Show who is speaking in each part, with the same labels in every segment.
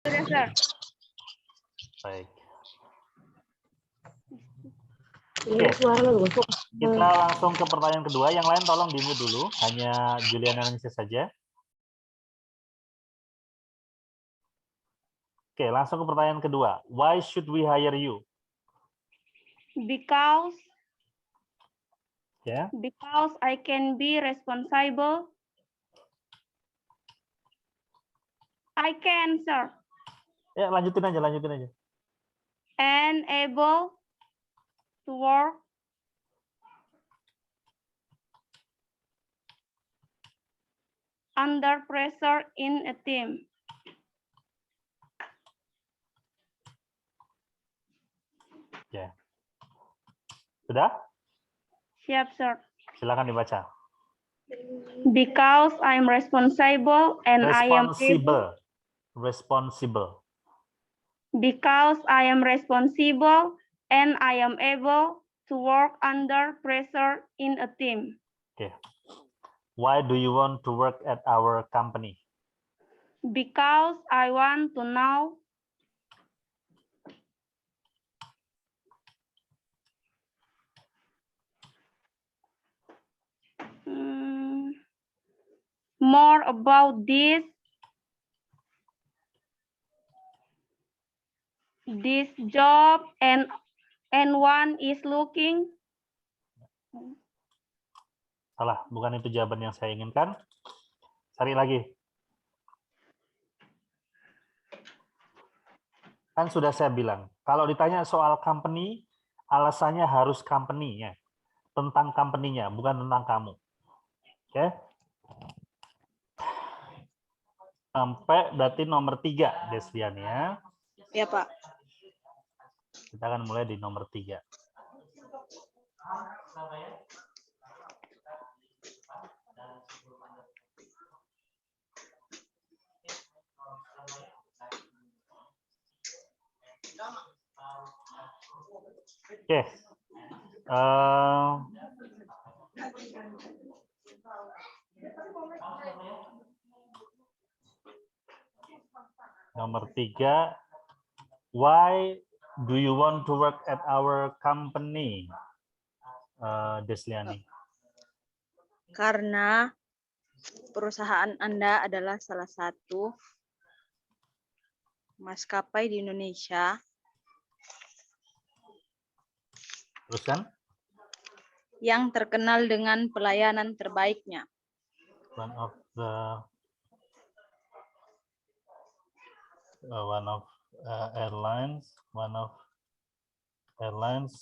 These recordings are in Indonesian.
Speaker 1: Sudah, Sir.
Speaker 2: Baik. Oke, kita langsung ke pertanyaan kedua. Yang lain tolong di-mute dulu. Hanya Juliana Nisa saja. Oke, langsung ke pertanyaan kedua. Why should we hire you?
Speaker 1: Because
Speaker 2: Ya,
Speaker 1: because I can be responsible. I can, sir,
Speaker 2: ya lanjutin aja.
Speaker 1: and able to work under pressure in a team.
Speaker 2: Ya. Sudah?
Speaker 1: Siap, sir.
Speaker 2: Silakan dibaca.
Speaker 1: Because I'm responsible and I am able.
Speaker 2: Responsible.
Speaker 1: Because I am responsible and I am able to work under pressure in a team.
Speaker 2: Oke. Why do you want to work at our company?
Speaker 1: Because I want to know more about this job and one is looking.
Speaker 2: Salah, bukan itu jawaban yang saya inginkan. Cari lagi. Kan sudah saya bilang, kalau ditanya soal company, alasannya harus company-nya. Tentang company-nya, bukan tentang kamu. Oke? Sampai berarti nomor 3, Deslian ya.
Speaker 3: Ya, Pak.
Speaker 2: Kita akan mulai di nomor 3. Oke. Nomor 3. Why do you want to work at our company, Desliani?
Speaker 3: Karena perusahaan Anda adalah salah satu maskapai di Indonesia
Speaker 2: Teruskan.
Speaker 3: yang terkenal dengan pelayanan terbaiknya.
Speaker 2: One of airlines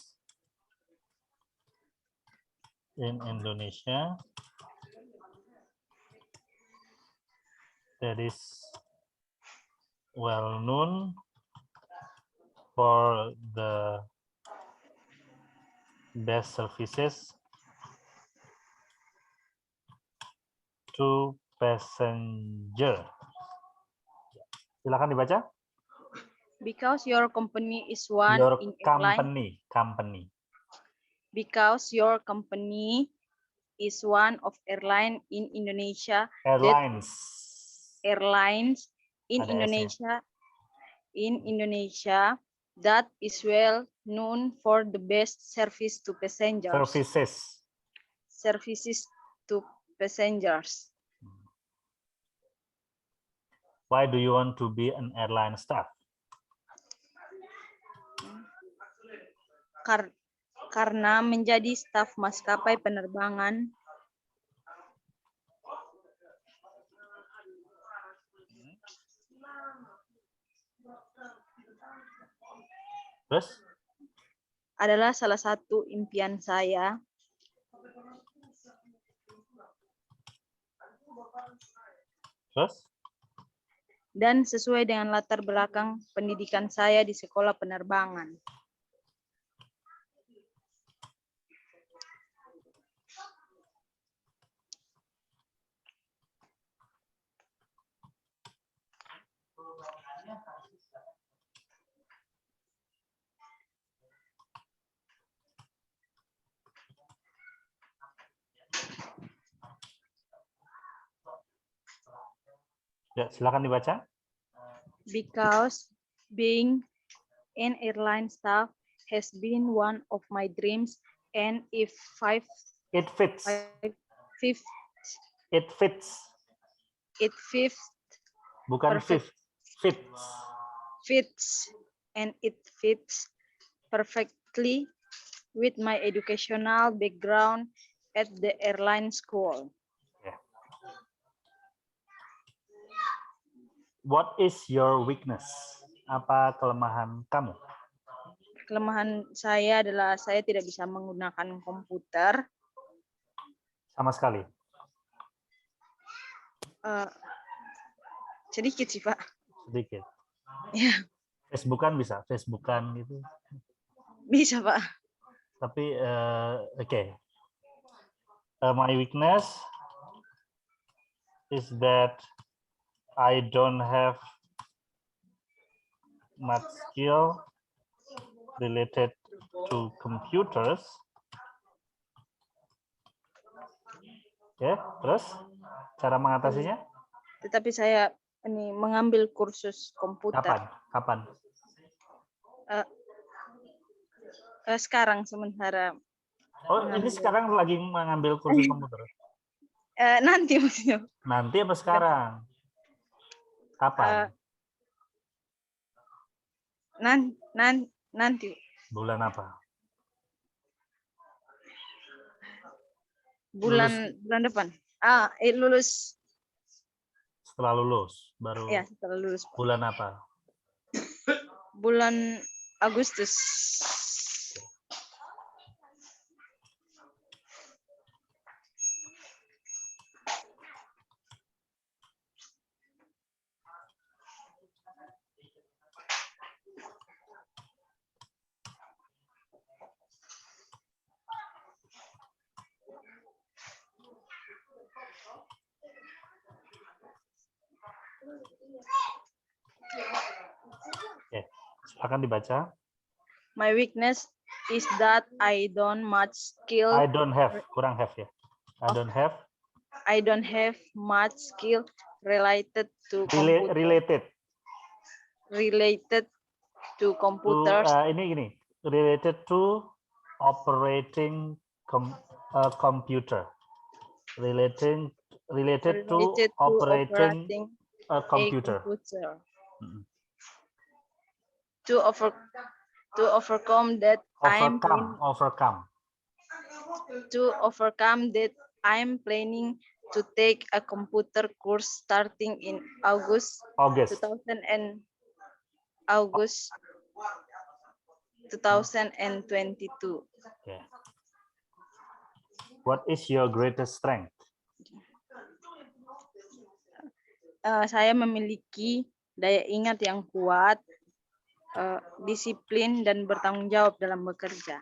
Speaker 2: in Indonesia that is well known for the best services to passenger. Silakan dibaca.
Speaker 3: Because your company is one
Speaker 2: Your
Speaker 3: in airline.
Speaker 2: company.
Speaker 3: Because your company is one of airline in Indonesia. Airlines in
Speaker 2: Ada
Speaker 3: Indonesia. In Indonesia that is well known for the best service to passengers. Services to passengers.
Speaker 2: Why do you want to be an airline staff?
Speaker 3: Karena menjadi staf maskapai penerbangan
Speaker 2: Terus?
Speaker 3: Adalah salah satu impian saya.
Speaker 2: Terus?
Speaker 3: Dan sesuai dengan latar belakang pendidikan saya di sekolah penerbangan.
Speaker 2: Ya, silakan dibaca.
Speaker 3: because being an airline staff has been one of my dreams, and if
Speaker 2: It fits.
Speaker 3: fifth,
Speaker 2: It fits.
Speaker 3: it fifth
Speaker 2: Bukan
Speaker 3: Perfect.
Speaker 2: fifth. Fits.
Speaker 3: fits perfectly with my educational background at the airline school.
Speaker 2: What is your weakness? Apa kelemahan kamu?
Speaker 3: Kelemahan saya adalah saya tidak bisa menggunakan komputer.
Speaker 2: Sama sekali.
Speaker 3: Sedikit sih, Pak.
Speaker 2: Sedikit.
Speaker 3: Ya,
Speaker 2: Facebookan bisa, Facebookan gitu.
Speaker 3: bisa, Pak.
Speaker 2: Tapi oke. My weakness is that I don't have much skill related to computers. Ya, terus cara mengatasinya?
Speaker 3: Tetapi saya ini mengambil kursus komputer.
Speaker 2: Kapan?
Speaker 3: Sekarang sementara.
Speaker 2: Oh, ini sekarang lagi mengambil kursus komputer.
Speaker 3: Nanti maksudnya.
Speaker 2: Nanti apa sekarang? Kapan?
Speaker 3: Nanti.
Speaker 2: Bulan apa?
Speaker 3: Bulan depan. Lulus.
Speaker 2: Setelah lulus baru.
Speaker 3: Ya, setelah lulus.
Speaker 2: Bulan apa?
Speaker 3: Bulan Agustus.
Speaker 2: Oke, silakan dibaca.
Speaker 3: My weakness is that I don't much skill.
Speaker 2: I don't have, kurang have ya. I don't have
Speaker 3: much skill related to computer. Related to computers.
Speaker 2: Ini gini, related to operating computer. Related to operating a computer.
Speaker 3: To overcome that I'm planning to take a computer course starting in August 2022.
Speaker 2: Okay. What is your greatest strength?
Speaker 3: Saya memiliki daya ingat yang kuat, disiplin dan bertanggung jawab dalam bekerja.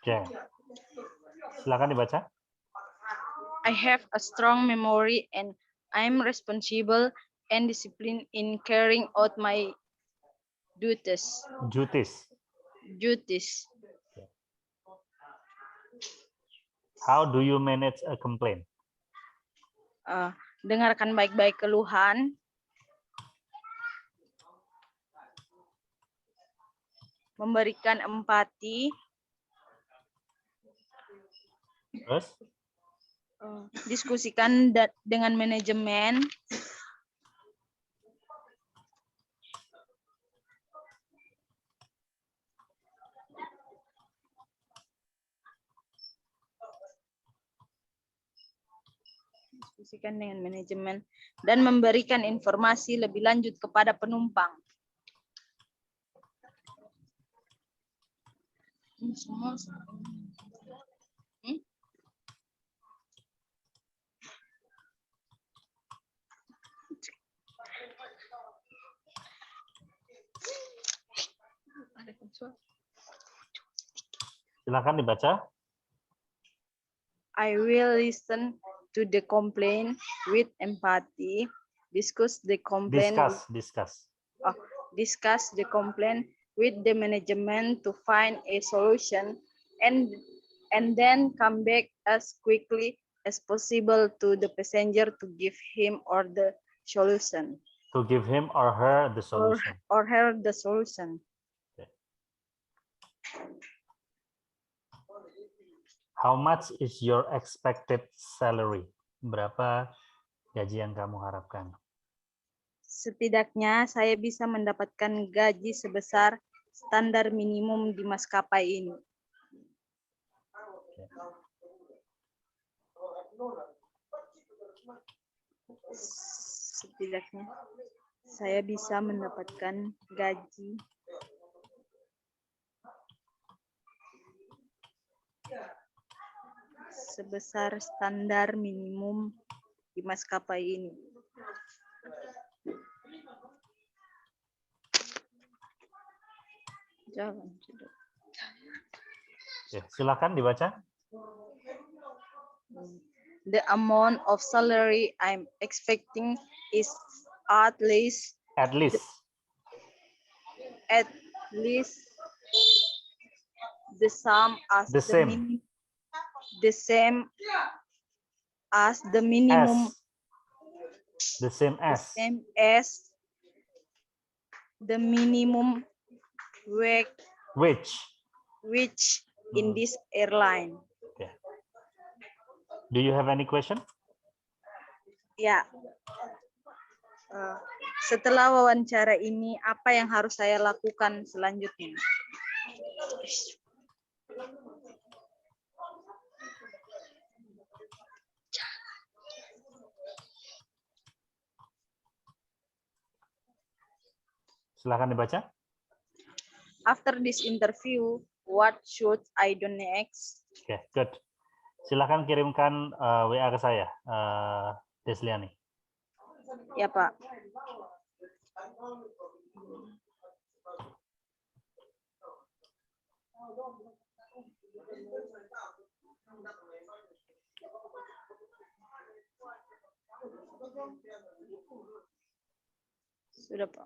Speaker 2: Oke. Silakan dibaca.
Speaker 3: I have a strong memory and I'm responsible and disciplined in carrying out my duties.
Speaker 2: How do you manage a complaint?
Speaker 3: Dengarkan baik-baik keluhan. Memberikan empati.
Speaker 2: Terus?
Speaker 3: Diskusikan dengan manajemen. Dan memberikan informasi lebih lanjut kepada penumpang.
Speaker 2: Silakan dibaca.
Speaker 3: I will listen to the complaint with empathy, discuss the complaint discuss the complaint with the management to find a solution, and then come back as quickly as possible to the passenger to give him or the solution.
Speaker 2: To give him or her the solution.
Speaker 3: Or her the solution.
Speaker 2: Okay. How much is your expected salary? Berapa gaji yang kamu harapkan?
Speaker 3: Setidaknya saya bisa mendapatkan gaji sebesar standar minimum di maskapai ini. Setidaknya saya bisa mendapatkan gaji sebesar standar minimum di maskapai ini. Jangan.
Speaker 2: Ya, silakan dibaca.
Speaker 3: The amount of salary I'm expecting is at least the same as the minimum the minimum wage in this airline.
Speaker 2: Okay. Do you have any question?
Speaker 3: Ya. Setelah wawancara ini, apa yang harus saya lakukan selanjutnya?
Speaker 2: Silakan dibaca.
Speaker 3: After this interview, what should I do next?
Speaker 2: Okay, good. Silakan kirimkan WA ke saya, Desliani.
Speaker 3: Ya, Pak. Sudah, Pak.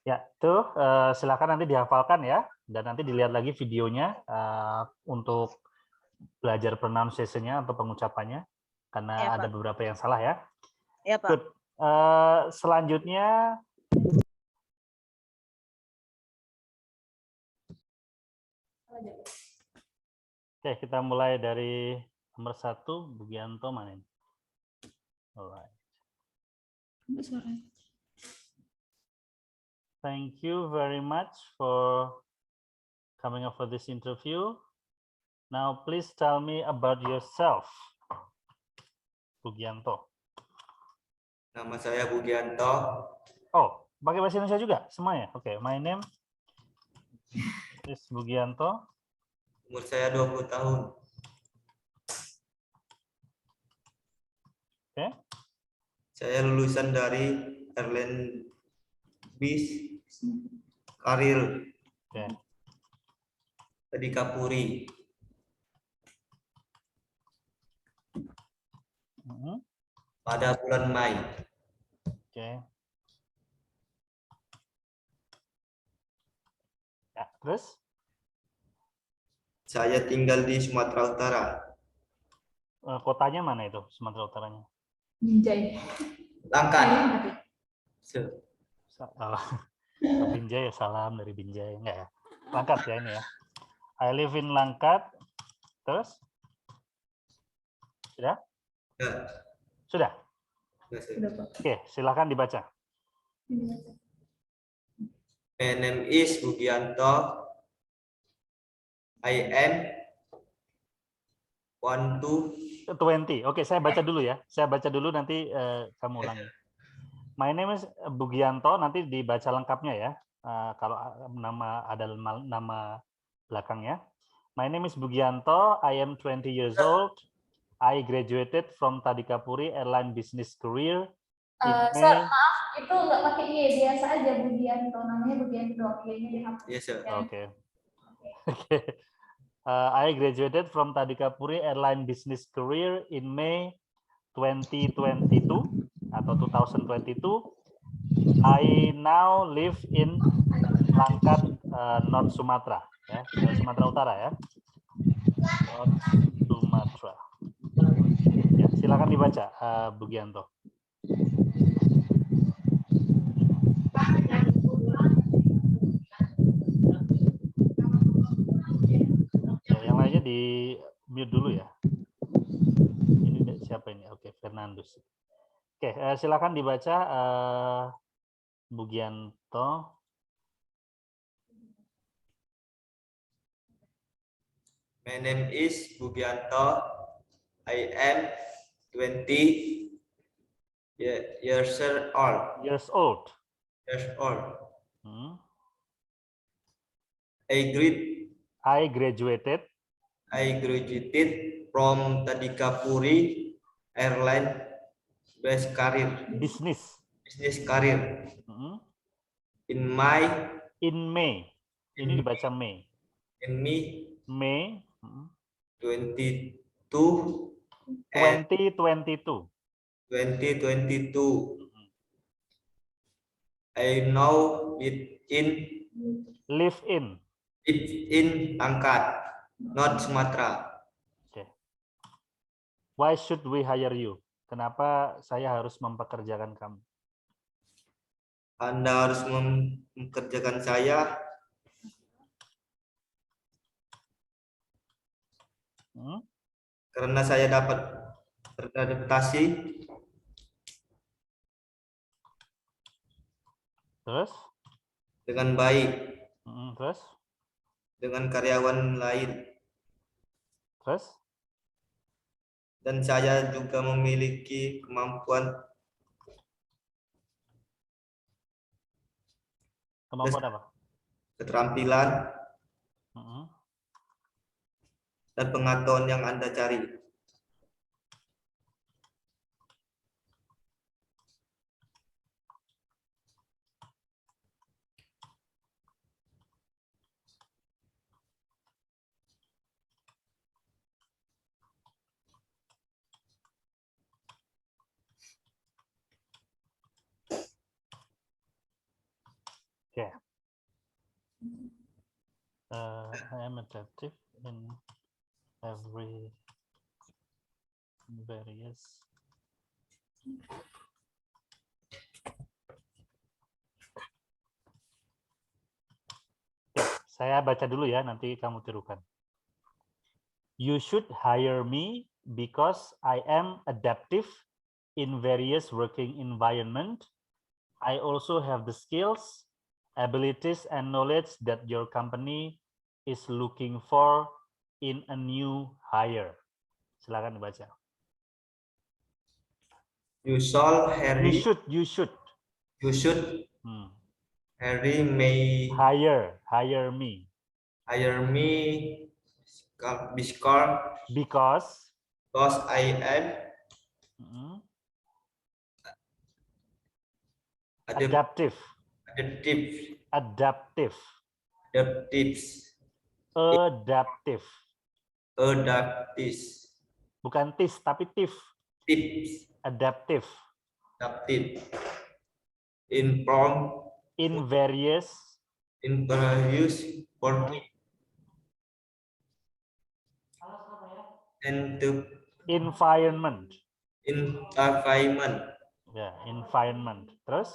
Speaker 2: Ya, tuh silakan nanti dihafalkan ya, dan nanti dilihat lagi videonya untuk belajar pronunciation-nya atau pengucapannya, karena
Speaker 3: ya,
Speaker 2: ada beberapa yang salah ya.
Speaker 3: Ya, Pak.
Speaker 2: Good. Selanjutnya oke, kita mulai dari nomor 1, Bugianto mana ini? Alright. Thank you very much for coming up for this interview. Now, please tell me about yourself, Bugianto.
Speaker 4: Nama saya Bugianto.
Speaker 2: Oh, pakai bahasa Indonesia juga semuanya? Oke, my name is Bugianto.
Speaker 4: Umur saya 20 tahun.
Speaker 2: Oke.
Speaker 4: Saya lulusan dari Airline Bis Karir.
Speaker 2: Oke.
Speaker 4: Di Kapuri. Pada bulan Mei.
Speaker 2: Oke. Ya, terus?
Speaker 4: Saya tinggal di Sumatera Utara.
Speaker 2: Kotanya mana itu, Sumatera Utaranya?
Speaker 5: Binjai.
Speaker 4: Langkat.
Speaker 2: Binjai ya, salam dari Binjai. Enggak ya? Langkat ya ini ya. I live in Langkat. Terus? Sudah?
Speaker 4: Ya.
Speaker 2: Sudah?
Speaker 5: Sudah, Pak.
Speaker 2: Oke, silakan dibaca.
Speaker 4: My name is Bugianto. I am
Speaker 2: 20. Oke, saya baca dulu ya. Saya baca dulu nanti kamu ulangi. My name is Bugianto, nanti dibaca lengkapnya ya. Kalau nama ada nama belakangnya. My name is Bugianto. I am 20 years old. I graduated from Tadikapuri Airline Business Career.
Speaker 5: Sir, maaf, itu nggak pakai Y, biasa aja Bugianto, namanya Bugianto. Y-nya dihapus.
Speaker 4: Yes, sir.
Speaker 2: Oke. Oke. I graduated from Tadikapuri Airline Business Career in May 2022 atau 2022. I now live in Langkat, North Sumatra, ya, Sumatera Utara ya. North Sumatra. Ya, silakan dibaca, Bugianto. Ya, yang lainnya di mute dulu ya. Ini siapa ini? Oke, Fernandus. Oke, silakan dibaca, Bugianto.
Speaker 4: My name is Bugianto. I am 20 years old.
Speaker 2: Years old. Hmm.
Speaker 4: I
Speaker 2: I graduated
Speaker 4: graduated from Tadikapuri Airline Business Career
Speaker 2: hmm,
Speaker 4: in
Speaker 2: May. Ini dibaca May.
Speaker 4: May
Speaker 2: Hmm,
Speaker 4: 22
Speaker 2: 2022.
Speaker 4: 2022. I now
Speaker 2: Live in.
Speaker 4: Langkat, North Sumatra.
Speaker 2: Okay. Why should we hire you? Kenapa saya harus mempekerjakan kamu?
Speaker 4: Anda harus mempekerjakan saya karena saya dapat beradaptasi
Speaker 2: Terus?
Speaker 4: dengan baik
Speaker 2: Terus?
Speaker 4: dengan karyawan lain.
Speaker 2: Terus?
Speaker 4: Dan saya juga memiliki kemampuan
Speaker 2: apa?
Speaker 4: keterampilan dan pengetahuan yang Anda cari.
Speaker 2: Okay. I am adaptive in various. Saya baca dulu ya, nanti kamu tirukan. You should hire me because I am adaptive in various working environment. I also have the skills, abilities, and knowledge that your company is looking for in a new hire. Silakan dibaca.
Speaker 4: You should Harry may
Speaker 2: hire me because
Speaker 4: I am
Speaker 2: adaptive. Bukan tis tapi tif. Adaptive.
Speaker 4: In
Speaker 2: various environment. Ya, environment. Terus?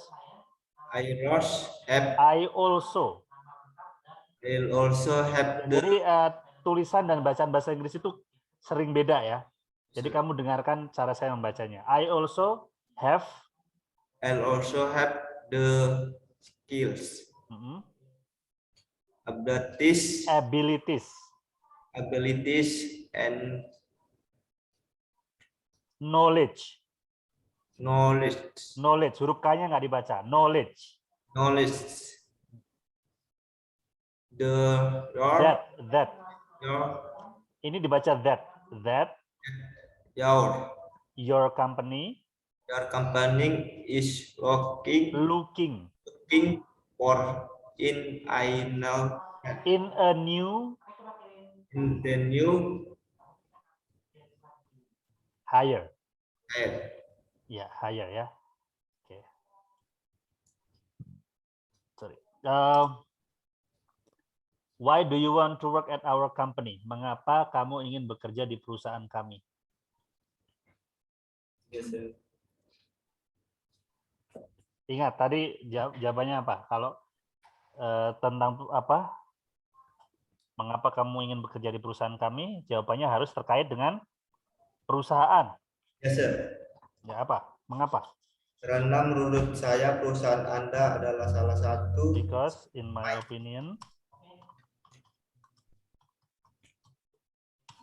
Speaker 2: I also have. Jadi tulisan dan bacaan bahasa Inggris itu sering beda ya. Jadi kamu dengarkan cara saya membacanya. I also have
Speaker 4: the skills,
Speaker 2: abilities,
Speaker 4: and
Speaker 2: knowledge. Huruf K-nya nggak dibaca. Knowledge. That. Ini dibaca that. Your company
Speaker 4: is looking
Speaker 2: for in a new
Speaker 4: Continue.
Speaker 2: Hire.
Speaker 4: Hire.
Speaker 2: Ya, hire ya. Oke. Sorry. Why do you want to work at our company? Mengapa kamu ingin bekerja di perusahaan kami?
Speaker 4: Yes, sir.
Speaker 2: Ingat tadi jawabannya apa? Kalau tentang apa? Mengapa kamu ingin bekerja di perusahaan kami? Jawabannya harus terkait dengan perusahaan.
Speaker 4: Yes, sir.
Speaker 2: Ya apa? Mengapa?
Speaker 4: Karena menurut saya perusahaan Anda adalah salah satu.
Speaker 2: Because in my opinion,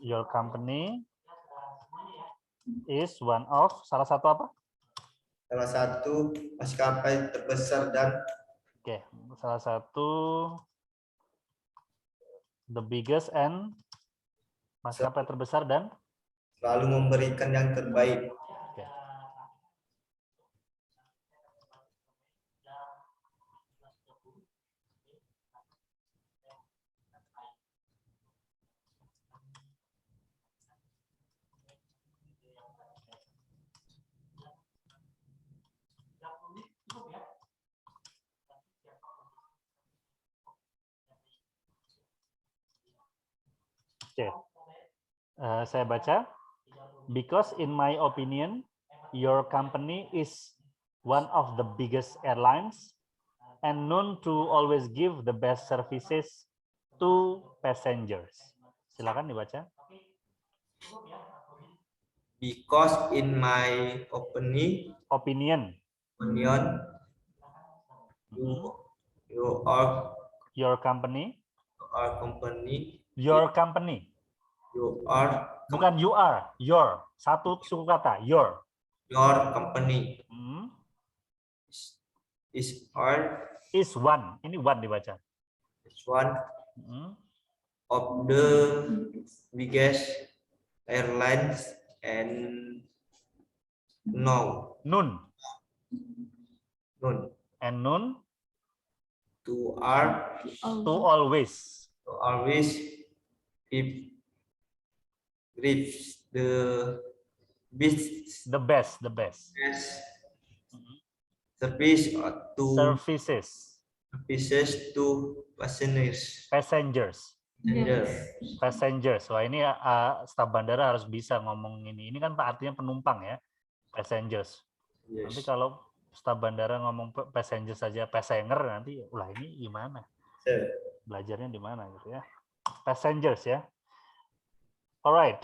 Speaker 2: your company is one of salah satu apa?
Speaker 4: Salah satu maskapai terbesar dan
Speaker 2: Oke, salah satu the biggest and maskapai terbesar dan
Speaker 4: selalu memberikan yang terbaik.
Speaker 2: oke. Oke. Saya baca. Because in my opinion, your company is one of the biggest airlines and known to always give the best services to passengers. Silakan dibaca.
Speaker 4: Because in my opinion,
Speaker 2: Your company. Bukan you are. Your. Satu suku kata. Your.
Speaker 4: Your company is
Speaker 2: one. Ini one dibaca.
Speaker 4: one of the biggest airlines and
Speaker 2: Known. And known
Speaker 4: to
Speaker 2: always
Speaker 4: gives the
Speaker 2: best
Speaker 4: services to
Speaker 2: passengers. Wah, ini staf bandara harus bisa ngomong ini. Ini kan artinya penumpang ya, passengers. Nanti kalau staf bandara ngomong passengers saja passenger, nanti ulah ini gimana? Belajarnya di mana gitu ya? Passengers ya. Alright,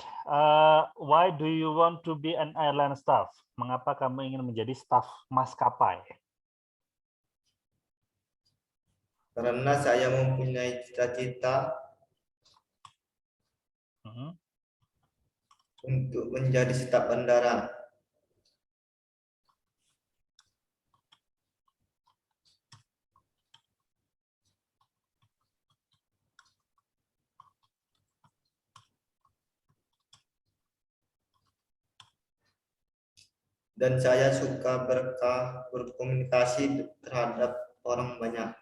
Speaker 2: why do you want to be an airline staff? Mengapa kamu ingin menjadi staf maskapai?
Speaker 4: Karena saya mempunyai cita-cita untuk menjadi staf bandara. Dan saya suka berkomunikasi terhadap orang banyak.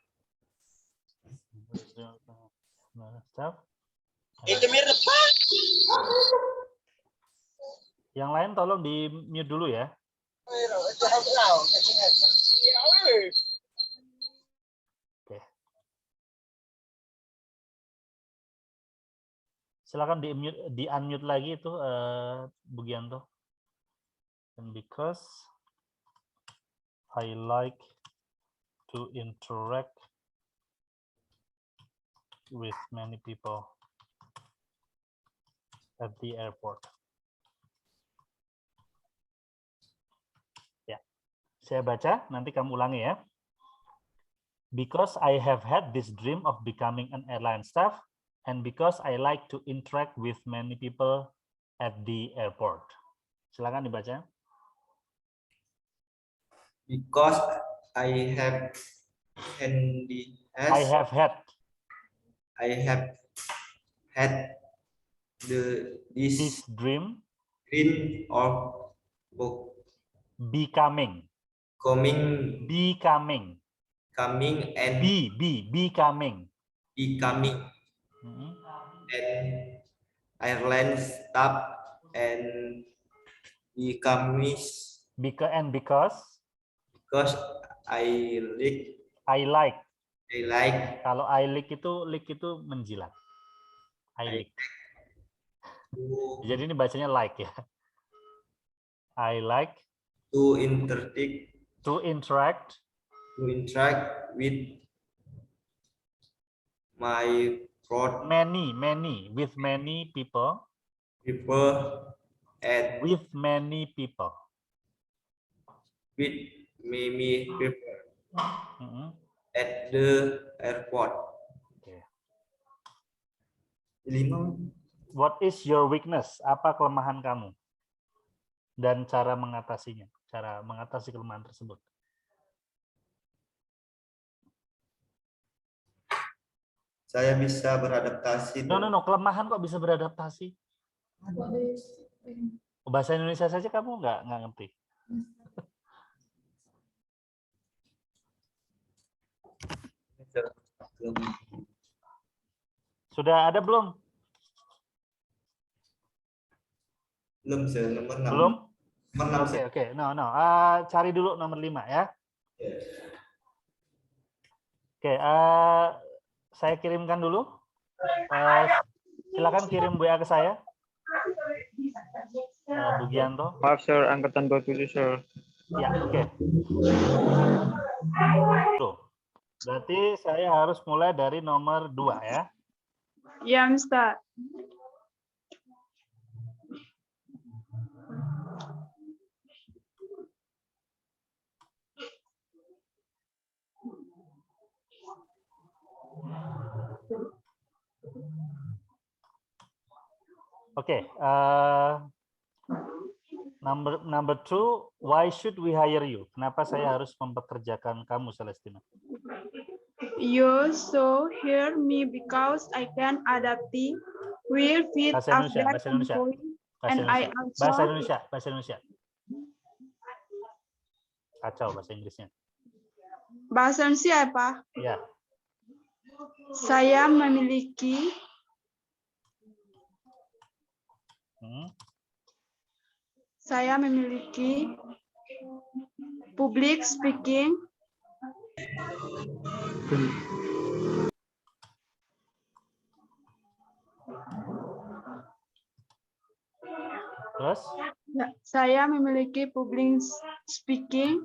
Speaker 2: Yang lain tolong di mute dulu ya. Oke. Silakan di unmute lagi itu Bugianto. And because I like to interact with many people at the airport. Ya, saya baca, nanti kamu ulangi ya. Because I have had this dream of becoming an airline staff, and because I like to interact with many people at the airport. Silakan dibaca.
Speaker 4: Because I have had this
Speaker 2: dream
Speaker 4: of
Speaker 2: becoming
Speaker 4: and airline staff and becomes
Speaker 2: Because
Speaker 4: because I
Speaker 2: like.
Speaker 4: like
Speaker 2: Kalau I like itu menjilat. I like.
Speaker 4: to,
Speaker 2: Jadi ini bacanya like ya. I like
Speaker 4: to
Speaker 2: interact
Speaker 4: with my throat
Speaker 2: with many people
Speaker 4: at
Speaker 2: with many people.
Speaker 4: with many people
Speaker 2: Mm-mm.
Speaker 4: at the airport.
Speaker 2: Oke.
Speaker 4: 5.
Speaker 2: What is your weakness? Apa kelemahan kamu? Dan cara mengatasinya, cara mengatasi kelemahan tersebut.
Speaker 4: Saya bisa beradaptasi.
Speaker 2: No, kelemahan kok bisa beradaptasi? Bahasa Indonesia saja kamu nggak ngerti. Sudah ada belum?
Speaker 4: Belum, sir. Nomor 6.
Speaker 2: Belum?
Speaker 4: Nomor 6, sir.
Speaker 2: Oke. No. Cari dulu nomor 5 ya. Oke, saya kirimkan dulu. Silakan kirim WA ke saya. Bugianto.
Speaker 6: Maaf, Sir. Angkatan 27, Sir.
Speaker 2: Ya, oke. Berarti saya harus mulai dari nomor 2 ya.
Speaker 1: Ya, Mister.
Speaker 2: Oke, number 2, why should we hire you? Kenapa saya harus mempekerjakan kamu, Celestina?
Speaker 1: You so hear me because I can adapt will fit
Speaker 2: Bahasa Indonesia,
Speaker 1: after
Speaker 2: bahasa Indonesia.
Speaker 1: employee,
Speaker 2: Bahasa
Speaker 1: and I
Speaker 2: Indonesia.
Speaker 1: also
Speaker 2: Bahasa Indonesia. Kacau bahasa Inggrisnya.
Speaker 1: bahasa Indonesia apa?
Speaker 2: Ya.
Speaker 1: Saya memiliki public speaking
Speaker 2: Terus?
Speaker 1: Saya memiliki public speaking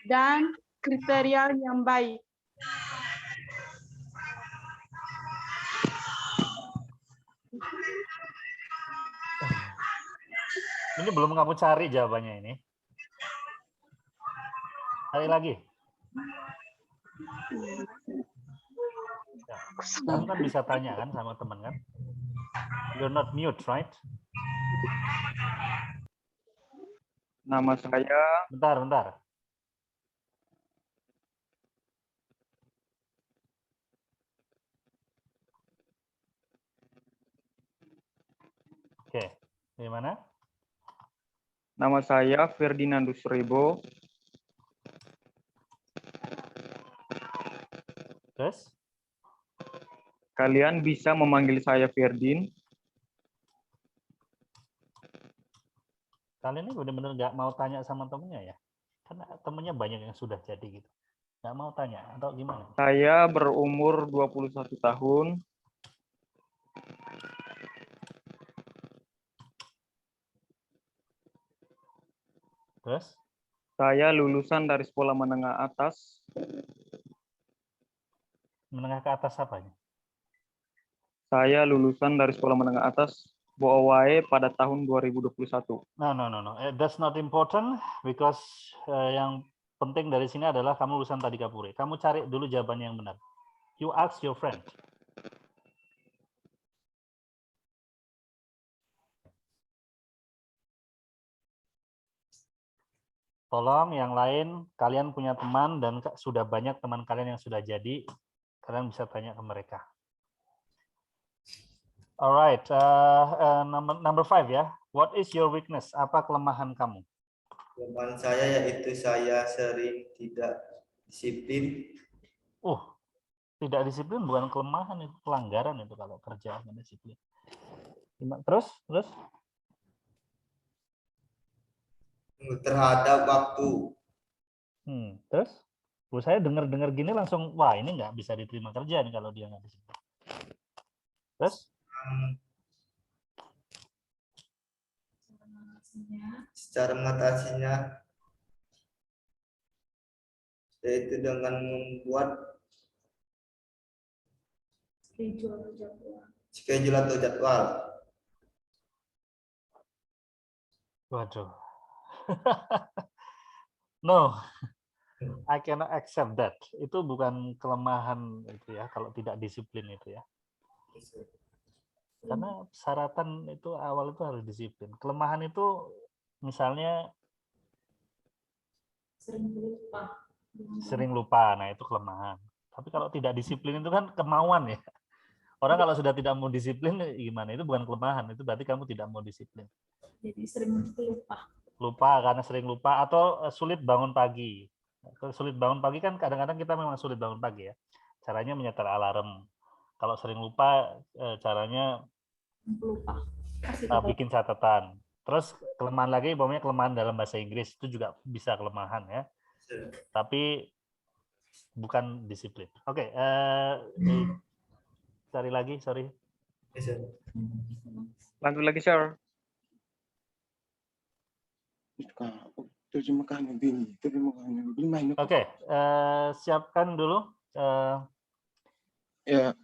Speaker 1: dan kriteria yang baik.
Speaker 2: Ini belum kamu cari jawabannya ini. Cari lagi. Ya. Kamu kan bisa tanya kan sama teman kan? You're not mute, right?
Speaker 6: Nama saya
Speaker 2: Bentar. Oke, gimana?
Speaker 6: Nama saya Ferdinandus Rebo.
Speaker 2: Terus?
Speaker 6: Kalian bisa memanggil saya Ferdin.
Speaker 2: Kalian ini benar-benar nggak mau tanya sama temennya ya? Karena temennya banyak yang sudah jadi gitu. Nggak mau tanya atau gimana?
Speaker 6: Saya berumur 21 tahun.
Speaker 2: Terus?
Speaker 6: Saya lulusan dari sekolah menengah atas.
Speaker 2: Menengah ke atas apanya?
Speaker 6: Saya lulusan dari sekolah menengah atas Boawae pada tahun 2021.
Speaker 2: No. That's not important because yang penting dari sini adalah kamu lulusan Tadika Puri. Kamu cari dulu jawaban yang benar. You ask your friend. Tolong yang lain, kalian punya teman dan sudah banyak teman kalian yang sudah jadi, kalian bisa tanya ke mereka. Alright, number 5 ya. What is your weakness? Apa kelemahan kamu?
Speaker 4: Kelemahan saya yaitu saya sering tidak disiplin.
Speaker 2: Tidak disiplin bukan kelemahan, itu pelanggaran itu kalau kerja nggak disiplin. Terus
Speaker 4: terhadap waktu.
Speaker 2: Terus saya dengar gini langsung, wah ini nggak bisa diterima kerja nih kalau dia nggak disiplin. Terus
Speaker 4: Secara mengatasinya yaitu dengan membuat schedule atau jadwal.
Speaker 2: waduh. No, I cannot accept that. Itu bukan kelemahan itu ya, kalau tidak disiplin itu ya. Karena persyaratan itu awal itu harus disiplin. Kelemahan itu misalnya sering lupa, nah itu kelemahan. Tapi kalau tidak disiplin itu kan kemauan ya. Orang kalau sudah tidak mau disiplin gimana? Itu bukan kelemahan, itu berarti kamu tidak mau disiplin.
Speaker 5: Jadi sering lupa.
Speaker 2: Lupa karena sering lupa atau sulit bangun pagi. Sulit bangun pagi kan kadang-kadang kita memang sulit bangun pagi ya. Caranya menyetel alarm. Kalau sering lupa caranya
Speaker 5: Lupa.
Speaker 2: bikin catatan. Terus kelemahan lagi, umpamanya kelemahan dalam bahasa Inggris itu juga bisa kelemahan ya. Tapi bukan disiplin. Oke, cari lagi, sorry.
Speaker 6: Lanjut lagi, Sir.
Speaker 2: Oke, siapkan dulu.
Speaker 7: Yeah.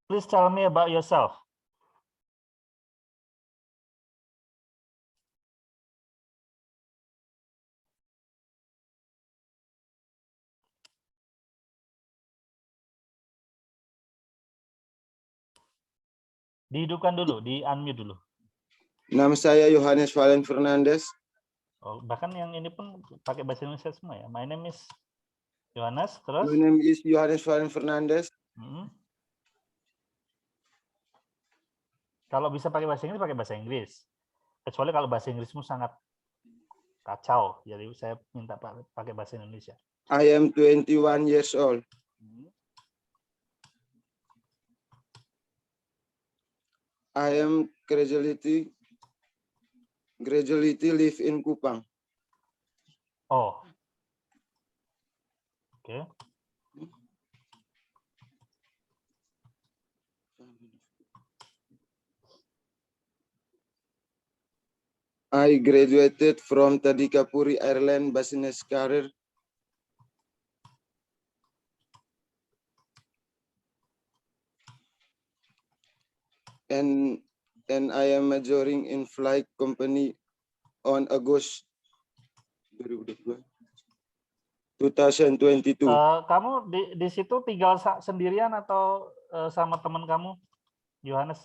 Speaker 2: Please tell me about yourself. Dihidupkan dulu, di-unmute dulu.
Speaker 7: Nama saya Yohanes Valen Fernandes.
Speaker 2: Oh, bahkan yang ini pun pakai bahasa Indonesia semua ya. My name is Yohanes, terus?
Speaker 7: My name is Yohanes Valen Fernandes.
Speaker 2: Kalau bisa pakai bahasa Inggris, pakai bahasa Inggris. Kecuali kalau bahasa Inggrismu sangat kacau, jadi saya minta pakai bahasa Indonesia.
Speaker 7: I am 21 years old. I am gradually live in Kupang.
Speaker 2: Oh, oke.
Speaker 7: I graduated from Tadikapuri Airline Business Career. And I am majoring in flight company on August 2022.
Speaker 2: Kamu di situ tinggal sendirian atau sama teman kamu, Yohanes?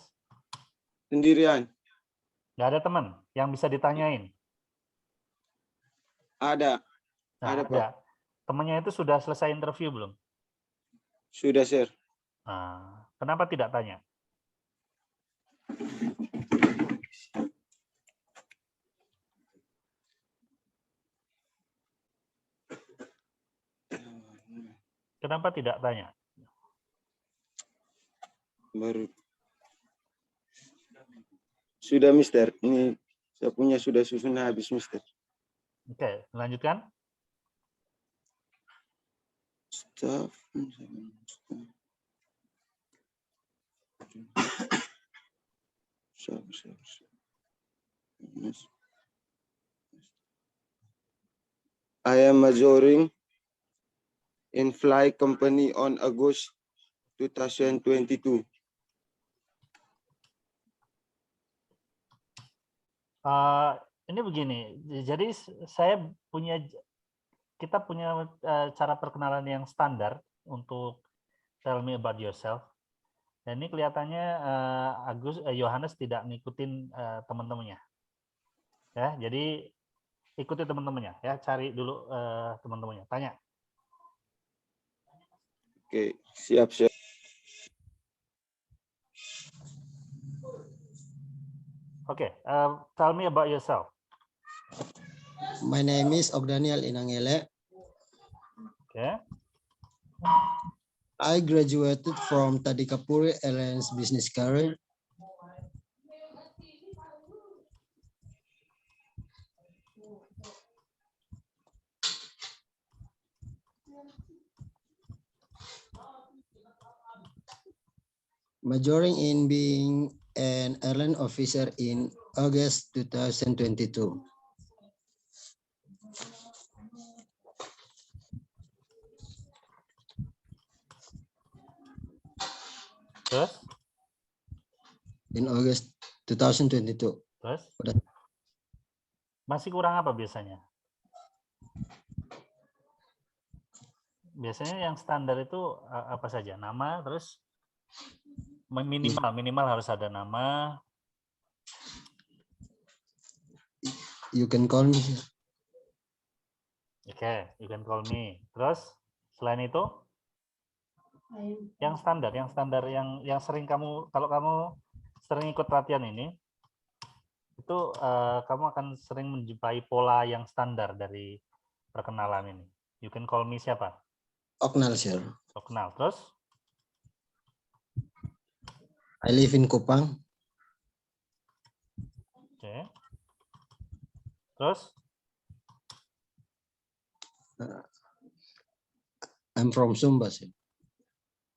Speaker 7: Sendirian.
Speaker 2: Nggak ada teman yang bisa ditanyain?
Speaker 7: Ada.
Speaker 2: Nah,
Speaker 7: ada, Pak.
Speaker 2: Temannya itu sudah selesai interview belum?
Speaker 7: Sudah, Sir.
Speaker 2: Nah, kenapa tidak tanya? Kenapa tidak tanya?
Speaker 7: Baru. Sudah, Mister. Ini saya punya sudah susun habis, Mister.
Speaker 2: Oke, lanjutkan.
Speaker 7: Staff. I am majoring in flight company on August 2022.
Speaker 2: Ini begini, jadi kita punya cara perkenalan yang standar untuk tell me about yourself. Dan ini kelihatannya Yohanes tidak ngikutin teman-temannya. Ya, jadi ikuti teman-temannya ya, cari dulu teman-temannya, tanya.
Speaker 7: Oke, siap.
Speaker 2: Okay, tell me about yourself.
Speaker 8: My name is Ogdaniel Inangele.
Speaker 2: Okay.
Speaker 8: I graduated from Tadikapuri Airlines Business Career. Majoring in being an airline officer in August 2022.
Speaker 2: Terus?
Speaker 8: In August 2022.
Speaker 2: Terus?
Speaker 8: Udah.
Speaker 2: Masih kurang apa biasanya? Biasanya yang standar itu apa saja? Nama, terus minimal harus ada nama.
Speaker 8: You can call me.
Speaker 2: Oke, you can call me. Terus selain itu yang standar yang sering kamu, kalau kamu sering ikut latihan ini, itu kamu akan sering menjumpai pola yang standar dari perkenalan ini. You can call me siapa?
Speaker 8: Oknal, sir.
Speaker 2: Oknal. Terus?
Speaker 8: I live in Kupang.
Speaker 2: Oke. Terus?
Speaker 8: I'm from Sumba, sir.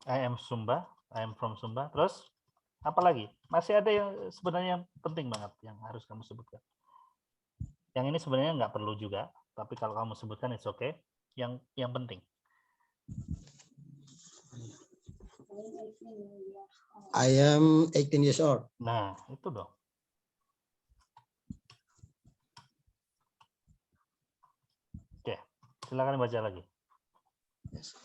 Speaker 2: I am Sumba. I am from Sumba. Terus? Apa lagi? Masih ada yang sebenarnya yang penting banget yang harus kamu sebutkan. Yang ini sebenarnya nggak perlu juga, tapi kalau kamu sebutkan it's okay. Yang penting.
Speaker 8: I am 18 years old.
Speaker 2: Nah, itu dong. Oke, silakan baca lagi.
Speaker 8: Yes.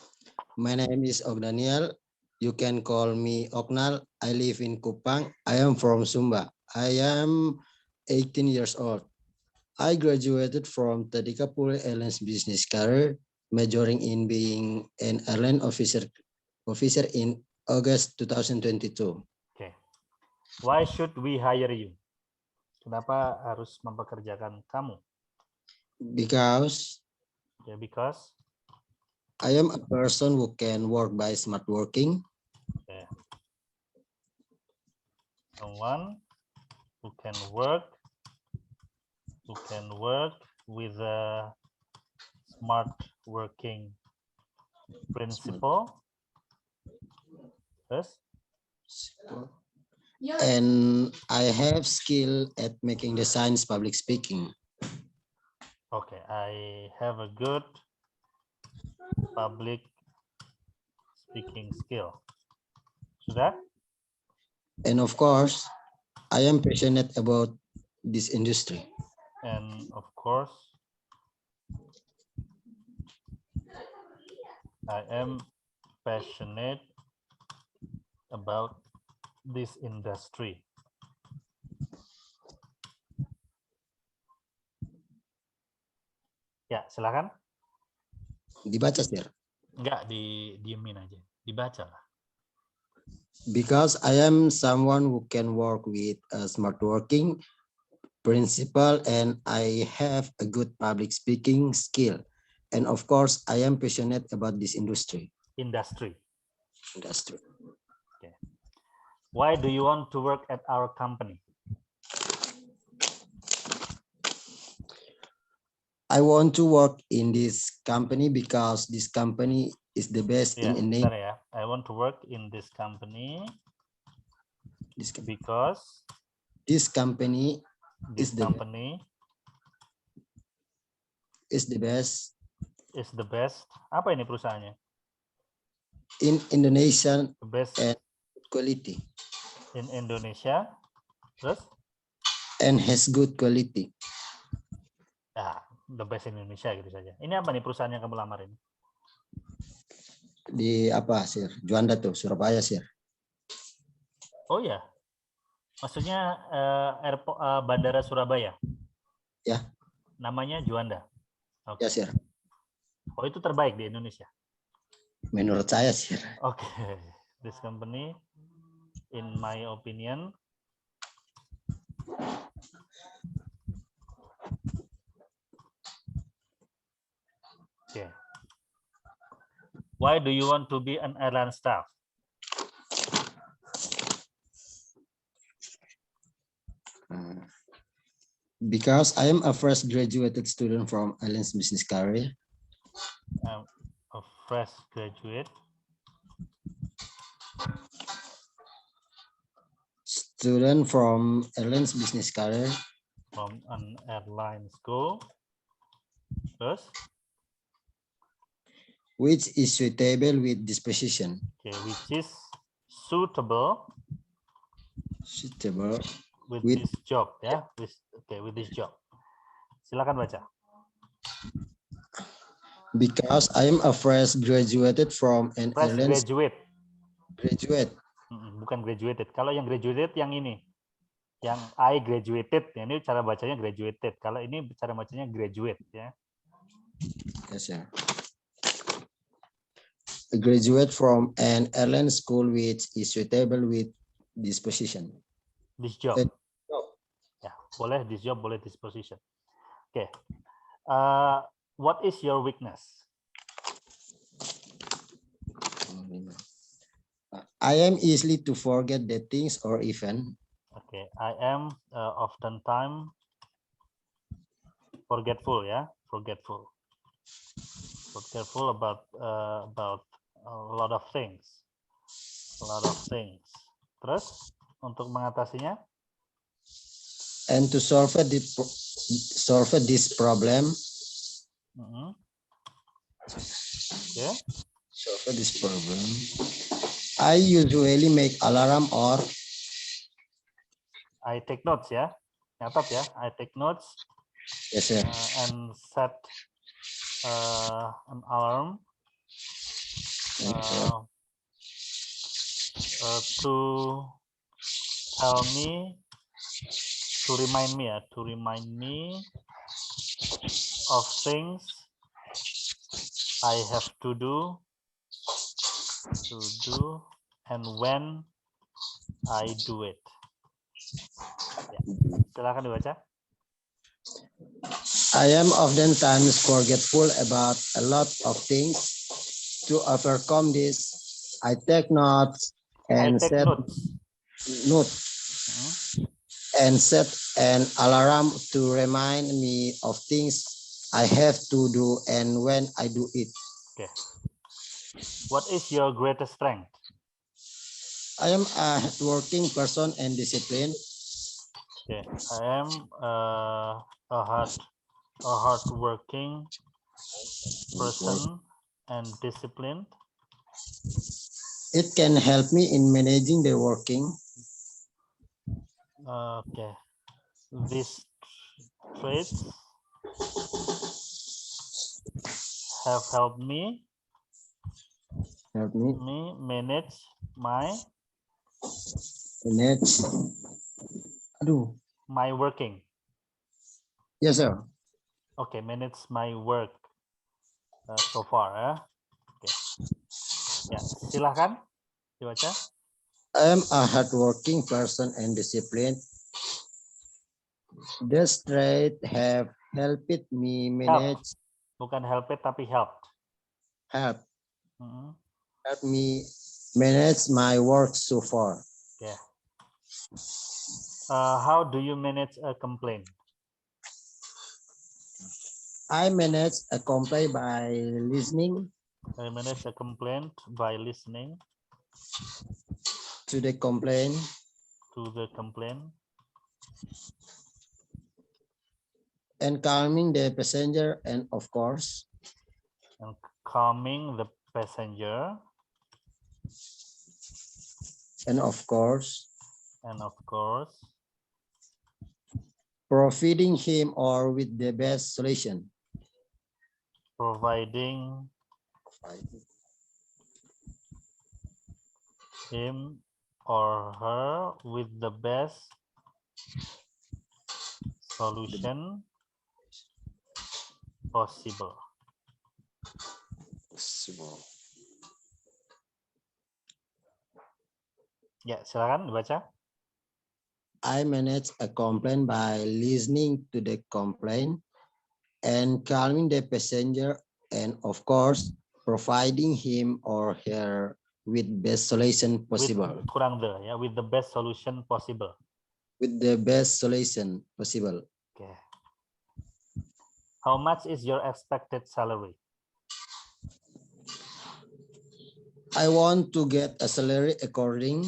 Speaker 8: My name is Ogdaniel. You can call me Oknal. I live in Kupang. I am from Sumba. I am 18 years old. I graduated from Tadikapuri Airlines Business Career, majoring in being an airline officer in August 2022.
Speaker 2: Oke. Why should we hire you? Kenapa harus mempekerjakan kamu?
Speaker 8: Because I am a person who can work by smart working.
Speaker 2: Okay. Someone who can work with a smart working principle. Yes.
Speaker 8: And I have skill at making designs public speaking.
Speaker 2: Okay, I have a good public speaking skill. Sudah?
Speaker 8: And of course, I am passionate about this industry.
Speaker 2: And of course, I am passionate about this industry. Ya, silakan.
Speaker 8: Dibaca, sir.
Speaker 2: Enggak, diemin aja. Dibaca lah.
Speaker 8: Because I am someone who can work with a smart working principle and I have a good public speaking skill. And of course, I am passionate about this industry.
Speaker 2: Industry.
Speaker 8: Okay.
Speaker 2: Why do you want to work at our company?
Speaker 8: I want to work in this company because this company is the best in India.
Speaker 2: Ya. I want to work in this company because
Speaker 8: this company is the best.
Speaker 2: Is the best. Apa ini perusahaannya?
Speaker 8: In Indonesia,
Speaker 2: the best
Speaker 8: and quality.
Speaker 2: In Indonesia, terus?
Speaker 8: And has good quality.
Speaker 2: Ya, the best in Indonesia gitu saja. Ini apa nih perusahaan yang kamu lamar ini?
Speaker 8: Di apa, sir? Juanda tuh, Surabaya, sir.
Speaker 2: Oh ya, maksudnya Bandara Surabaya?
Speaker 8: Ya.
Speaker 2: Namanya Juanda?
Speaker 8: Okay. Ya, sir.
Speaker 2: Oh, itu terbaik di Indonesia?
Speaker 8: Menurut saya, sir.
Speaker 2: Oke. This company, in my opinion, Why do you want to be an airline staff?
Speaker 8: Because I am a fresh graduated student from Alliance Business Career.
Speaker 2: I'm a fresh graduate.
Speaker 8: Student from Alliance Business Career.
Speaker 2: From an airline school. Terus?
Speaker 8: Which is suitable with this position.
Speaker 2: Okay, which is suitable.
Speaker 8: Suitable
Speaker 2: with
Speaker 8: with
Speaker 2: this job, ya. With this job. Silakan baca.
Speaker 8: Because I am a fresh graduated from an
Speaker 2: Fresh
Speaker 8: Alliance
Speaker 2: graduate. Bukan graduated. Kalau yang graduated yang ini. Yang I graduated, ya, ini cara bacanya graduated. Kalau ini cara bacanya graduate, ya.
Speaker 8: Yes, sir. A graduate from an airline school which is suitable with this position.
Speaker 2: This job. Ya, boleh this job, boleh this position. Oke. What is your weakness?
Speaker 8: I am easily to forget the things or event.
Speaker 2: Okay, I am oftentimes forgetful, ya, forgetful about a lot of things, Terus untuk mengatasinya?
Speaker 8: And to solve this problem.
Speaker 2: Yeah.
Speaker 8: Solve this problem. I usually make alarm or
Speaker 2: I take notes, ya. Nyatat, ya. I take notes.
Speaker 8: Yes, sir.
Speaker 2: And set an alarm to tell me, to remind me of things I have to do and when I do it. Ya. Silakan dibaca.
Speaker 8: I am oftentimes forgetful about a lot of things. To overcome this, I take notes and set an alarm to remind me of things I have to do and when I do it.
Speaker 2: Okay. What is your greatest strength?
Speaker 8: I am a hardworking person and disciplined.
Speaker 2: Okay. I am a hardworking person and disciplined.
Speaker 8: It can help me in managing the working.
Speaker 2: Okay. These traits have helped me manage my working.
Speaker 8: Yes, sir.
Speaker 2: Okay, manage my work so far, ya. Okay. Ya, silahkan dibaca.
Speaker 8: I am a hardworking person and disciplined. This trait have helped me manage.
Speaker 2: Bukan help it, tapi helped.
Speaker 8: Help me manage my work so far.
Speaker 2: Okay. How do you manage a complaint?
Speaker 8: I manage a complaint by listening.
Speaker 2: I manage a complaint by listening
Speaker 8: to the complaint. And calming the passenger, and of course.
Speaker 2: And calming the passenger.
Speaker 8: And of course. Providing him or with the best solution.
Speaker 2: Providing him or her with the best solution possible. Ya, silakan dibaca.
Speaker 8: I manage a complaint by listening to the complaint and calming the passenger, and of course, providing him or her with best solution possible.
Speaker 2: Kurang the ya, with the best solution possible.
Speaker 8: With the best solution possible.
Speaker 2: Okay. How much is your expected salary?
Speaker 8: I want to get a salary according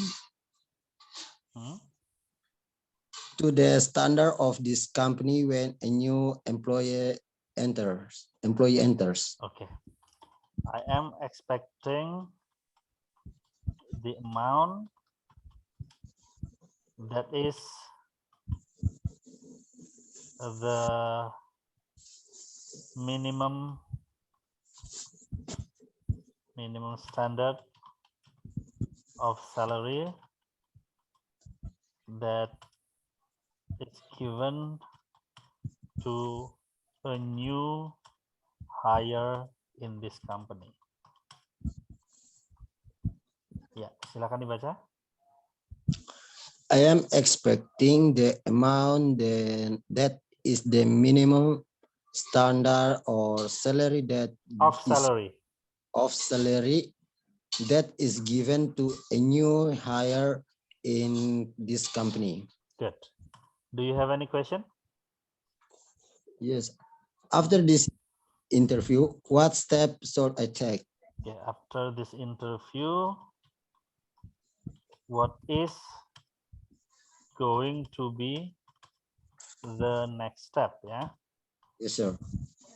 Speaker 8: to the standard of this company when a new employee enters.
Speaker 2: Okay. I am expecting the amount that is the minimum standard of salary that is given to a new hire in this company. Ya, silakan dibaca.
Speaker 8: I am expecting the amount that is the minimum standard or salary that
Speaker 2: Of salary.
Speaker 8: That is given to a new hire in this company.
Speaker 2: Good. Do you have any question?
Speaker 8: Yes. After this interview, what step should I take?
Speaker 2: Okay, after this interview, what is going to be the next step, ya?
Speaker 8: Yes, sir.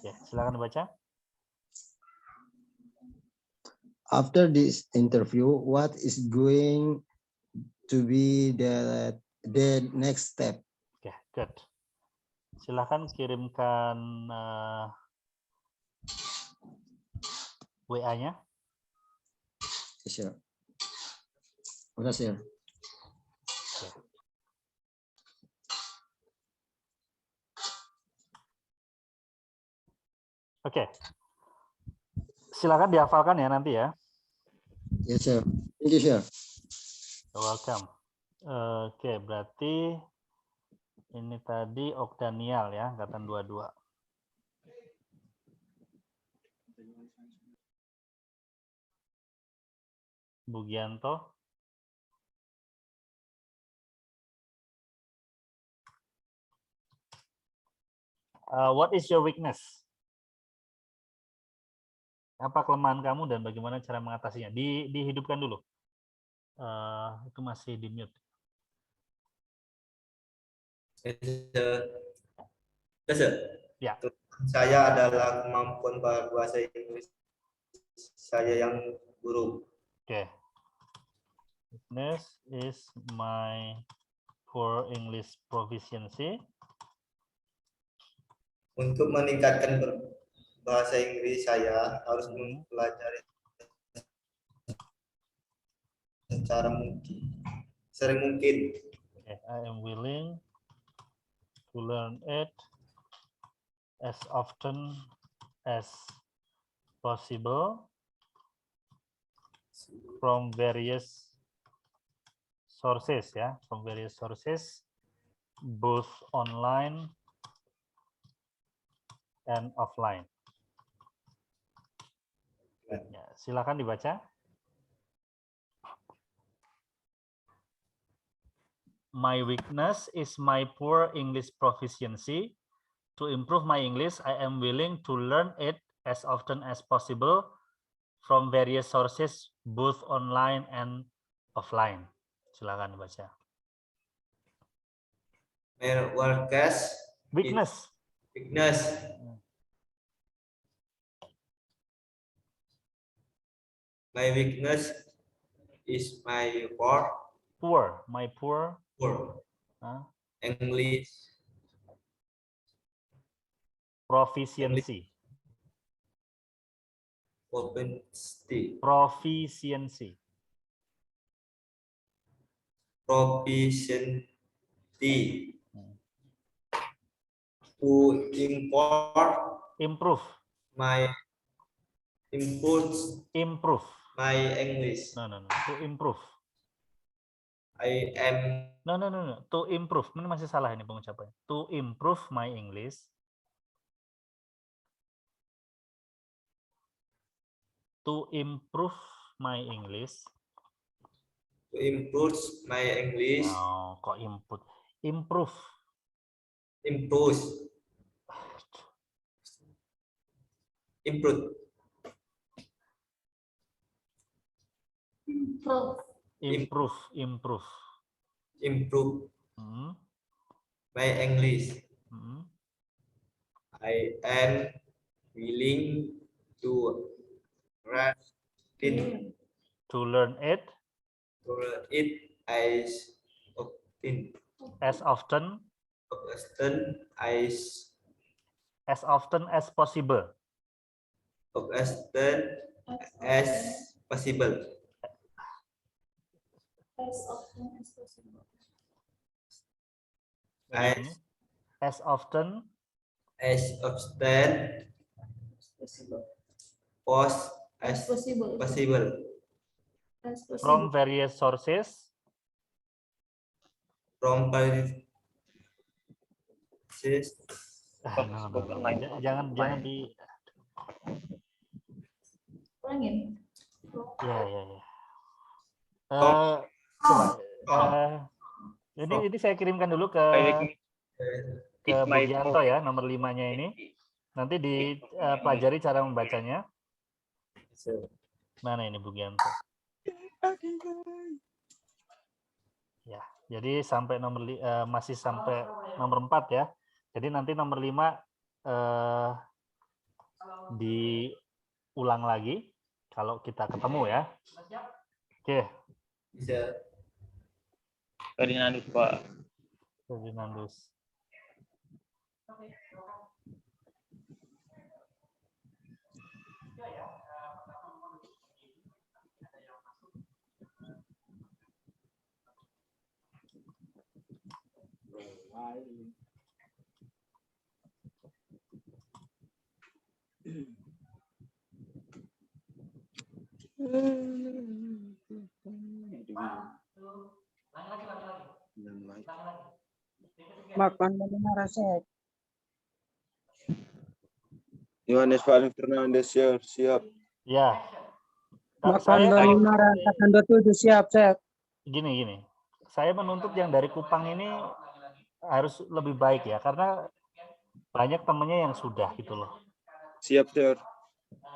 Speaker 2: Ya, silakan dibaca.
Speaker 8: After this interview, what is going to be the next step?
Speaker 2: Oke, good. Silakan kirimkan WA-nya.
Speaker 8: Yes, sir. Udah, sir.
Speaker 2: Oke. Silakan dihafalkan ya nanti ya.
Speaker 8: Yes, sir. Thank you, sir.
Speaker 2: You're welcome. Oke, berarti ini tadi Ogdanial ya, angkatan 22. Bugianto. What is your weakness? Apa kelemahan kamu dan bagaimana cara mengatasinya? Dihidupkan dulu. Itu masih di mute. Ya.
Speaker 4: Saya adalah kemampuan bahasa Inggris saya yang buruk.
Speaker 2: Oke. Weakness is my poor English proficiency.
Speaker 4: Untuk meningkatkan bahasa Inggris saya harus mempelajari secara sering mungkin.
Speaker 2: Okay, I am willing to learn it as often as possible from various sources, ya, from various sources, both online and offline. Ya, silakan dibaca. My weakness is my poor English proficiency. To improve my English, I am willing to learn it as often as possible from various sources, both online and offline. Silakan dibaca. Weakness.
Speaker 4: My weakness is my
Speaker 2: poor
Speaker 4: English
Speaker 2: proficiency.
Speaker 4: To
Speaker 2: improve
Speaker 4: my English.
Speaker 2: No. To improve.
Speaker 4: I am.
Speaker 2: No. To improve. Ini masih salah ini pengucapannya. To improve my English. To improve my English.
Speaker 4: To improve my English.
Speaker 2: Oh, kok input? Improve.
Speaker 4: Improve. Improve.
Speaker 2: Improve. Improve.
Speaker 4: Improve
Speaker 2: Hmm.
Speaker 4: my English.
Speaker 2: Hmm.
Speaker 4: I am willing to read it.
Speaker 2: To learn it
Speaker 4: To learn it often.
Speaker 2: as often
Speaker 4: Often
Speaker 2: as often as possible.
Speaker 4: often as possible.
Speaker 5: As often as possible.
Speaker 2: Ini, as often
Speaker 4: As often
Speaker 5: Possible.
Speaker 4: as
Speaker 5: Possible.
Speaker 4: possible.
Speaker 5: As possible.
Speaker 2: from various sources
Speaker 4: From Paris.
Speaker 2: Jangan di
Speaker 5: Ulangin.
Speaker 2: ya. Coba ini saya kirimkan dulu ke Bugianto ya, nomor 5-nya ini. Nanti dipelajari cara membacanya. Mana ini Bugianto? Ya, jadi sampai masih sampai nomor 4 ya. Jadi nanti nomor 5 diulang lagi kalau kita ketemu ya. Oke.
Speaker 4: Bisa.
Speaker 6: Ferdinandus, Pak.
Speaker 2: Ferdinandus.
Speaker 7: Yohanes Valen Fernandes siap.
Speaker 2: Ya.
Speaker 9: Siap.
Speaker 2: Gini. Saya menuntut yang dari Kupang ini harus lebih baik ya, karena banyak temennya yang sudah gitu loh.
Speaker 7: Siap, Sir.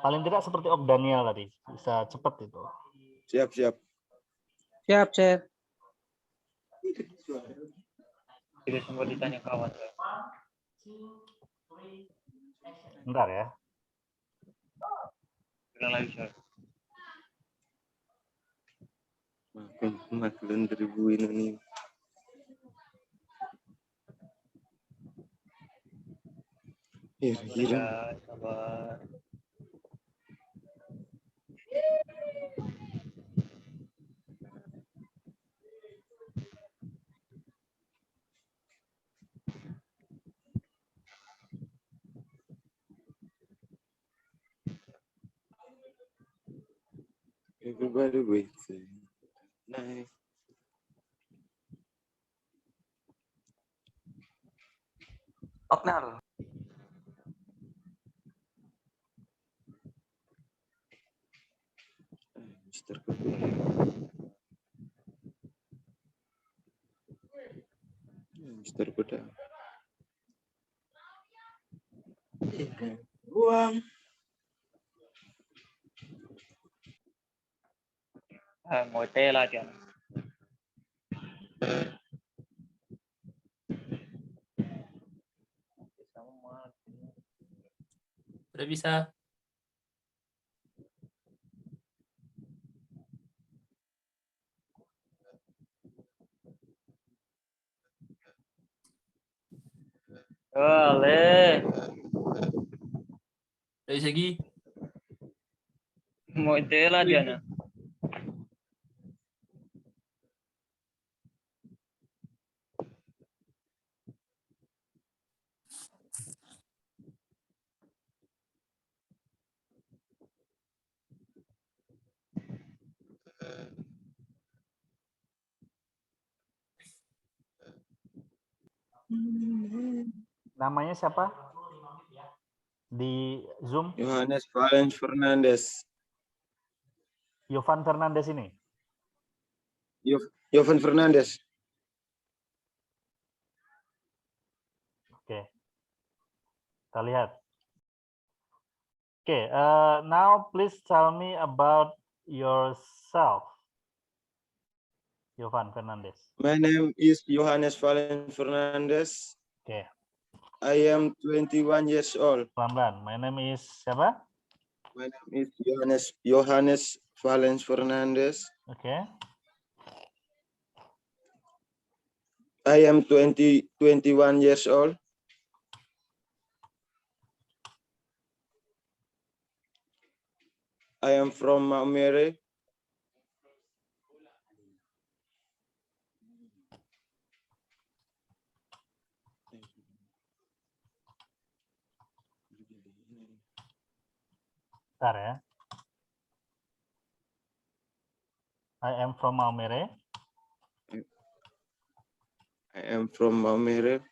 Speaker 2: Paling tidak seperti Om Daniel tadi, bisa cepat itu.
Speaker 7: Siap.
Speaker 9: Siap, Sir.
Speaker 6: Tidak sempat ditanya kawan.
Speaker 2: Bentar ya.
Speaker 6: Bilang lagi, Sir.
Speaker 7: Maklum 2000 ini.
Speaker 6: Ya, sabar.
Speaker 7: Everybody waiting. Nice.
Speaker 6: Oknal.
Speaker 7: Mister Kuda. Mister Kuda. Buang.
Speaker 6: Ngồi tê là chuyện.
Speaker 10: Udah bisa.
Speaker 6: Boleh.
Speaker 10: Dari segi
Speaker 6: Ngồi tê là chuyện.
Speaker 2: Namanya siapa? Di Zoom?
Speaker 7: Yohanes Valen Fernandes.
Speaker 2: Jovan Fernandes ini.
Speaker 7: Jovan Fernandes.
Speaker 2: Oke. Kita lihat. Oke, now please tell me about yourself. Jovan Fernandes.
Speaker 7: My name is Johannes Valen Fernandes.
Speaker 2: Oke,
Speaker 7: I am 21 years old.
Speaker 2: pelan-pelan. My name is siapa?
Speaker 7: My name is Johannes Valen Fernandes.
Speaker 2: Oke.
Speaker 7: I am 21 years old. I am from Maumere.
Speaker 2: Bentar ya. I am from Maumere.
Speaker 7: I am from Maumere.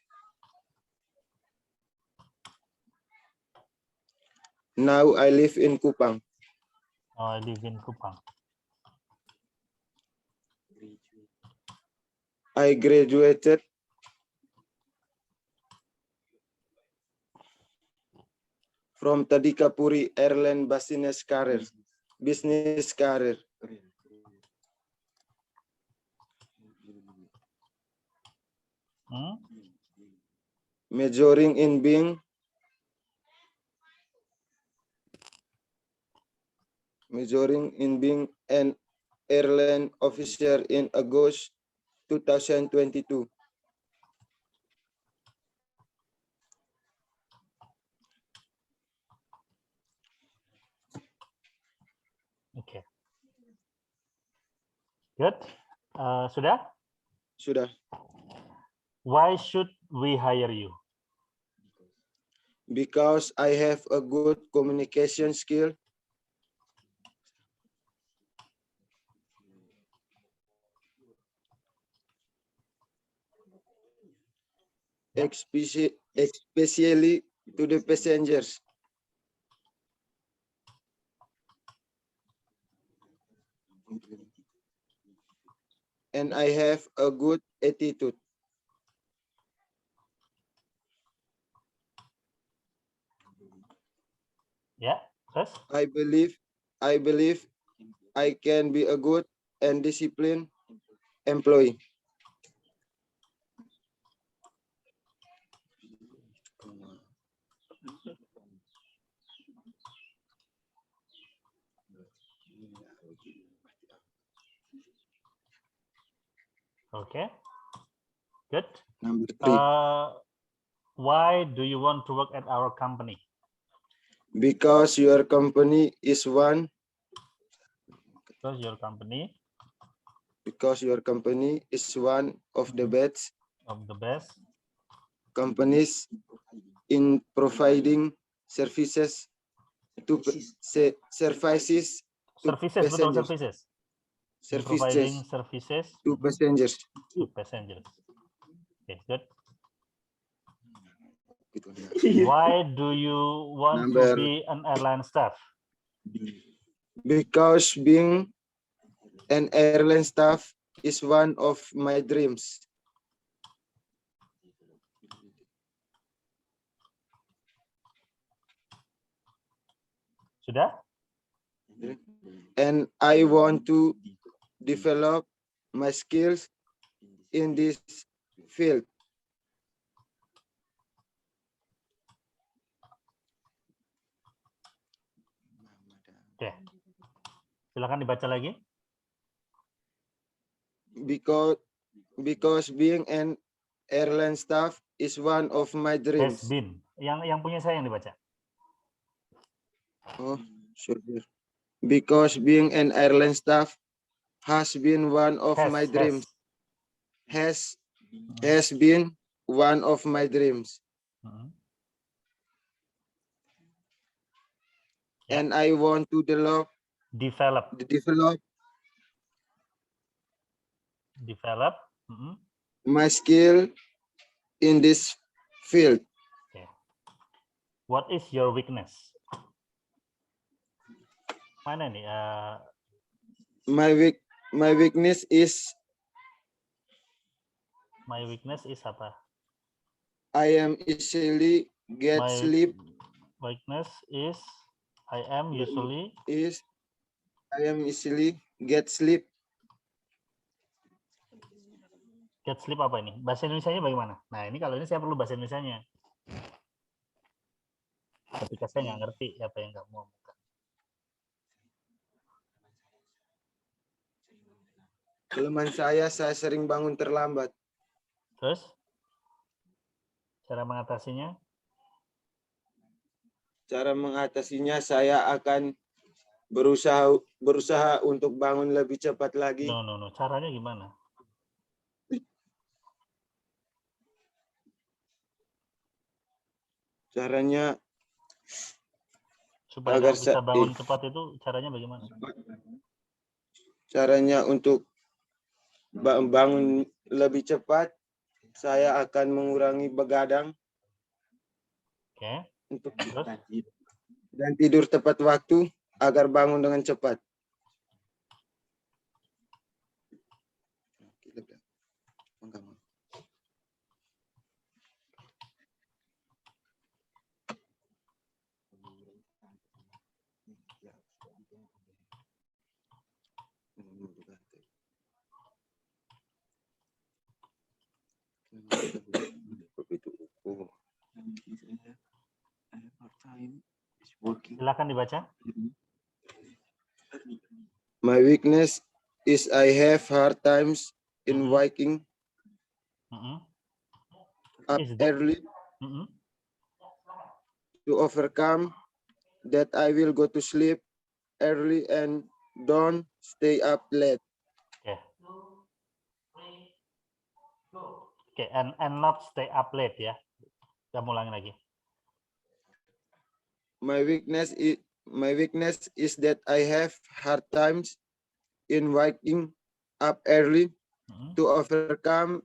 Speaker 7: Now I live in Kupang.
Speaker 2: Oh, I live in Kupang.
Speaker 7: I graduated from Tadikapuri Airline Business Career. Majoring in being an airline officer in August 2022.
Speaker 2: Oke. Good. Sudah?
Speaker 7: Sudah.
Speaker 2: Why should we hire you?
Speaker 7: Because I have a good communication skill. Especially to the passengers. And I have a good attitude.
Speaker 2: Ya, terus?
Speaker 7: I believe I can be a good and disciplined employee.
Speaker 2: Okay. Good.
Speaker 7: Number 3.
Speaker 2: Why do you want to work at our company?
Speaker 7: Because your company is one.
Speaker 2: Because your company
Speaker 7: is one of the best companies in providing services to passengers.
Speaker 2: Providing services
Speaker 7: to passengers.
Speaker 2: Okay, good. Why do you want to be an airline staff?
Speaker 7: Because being an airline staff is one of my dreams.
Speaker 2: Sudah?
Speaker 7: And I want to develop my skills in this field.
Speaker 2: Oke. Silakan dibaca lagi.
Speaker 7: Because being an airline staff is one of my dreams.
Speaker 2: Has been. Yang punya saya yang dibaca.
Speaker 7: Oh, sure. Because being an airline staff has been one of my dreams. Has been one of my dreams. And I want to develop my skill in this field.
Speaker 2: Okay. What is your weakness? Mana nih?
Speaker 7: My weakness is
Speaker 2: apa?
Speaker 7: I am easily get
Speaker 2: My
Speaker 7: sleep.
Speaker 2: weakness is I am usually
Speaker 7: Get sleep.
Speaker 2: get sleep apa ini? Bahasa Indonesianya bagaimana? Nah, ini kalau ini saya perlu bahasa Indonesianya. Ketika saya nggak ngerti apa yang kamu omongkan.
Speaker 7: Kelemahan saya sering bangun terlambat.
Speaker 2: Terus cara mengatasinya?
Speaker 7: Cara mengatasinya saya akan berusaha untuk bangun lebih cepat lagi.
Speaker 2: No. Caranya gimana?
Speaker 7: Caranya
Speaker 2: Supaya
Speaker 7: agar
Speaker 2: kamu bisa bangun cepat itu caranya bagaimana?
Speaker 7: Caranya untuk bangun lebih cepat, saya akan mengurangi begadang.
Speaker 2: Oke. Terus?
Speaker 7: Dan tidur tepat waktu agar bangun dengan cepat.
Speaker 2: Silakan dibaca.
Speaker 7: My weakness is I have hard times in waking up early. To overcome that, I will go to sleep early and don't stay up late.
Speaker 2: Okay, and not stay up late ya. Kita ulangi lagi.
Speaker 7: My weakness is that I have hard times in waking up early. To overcome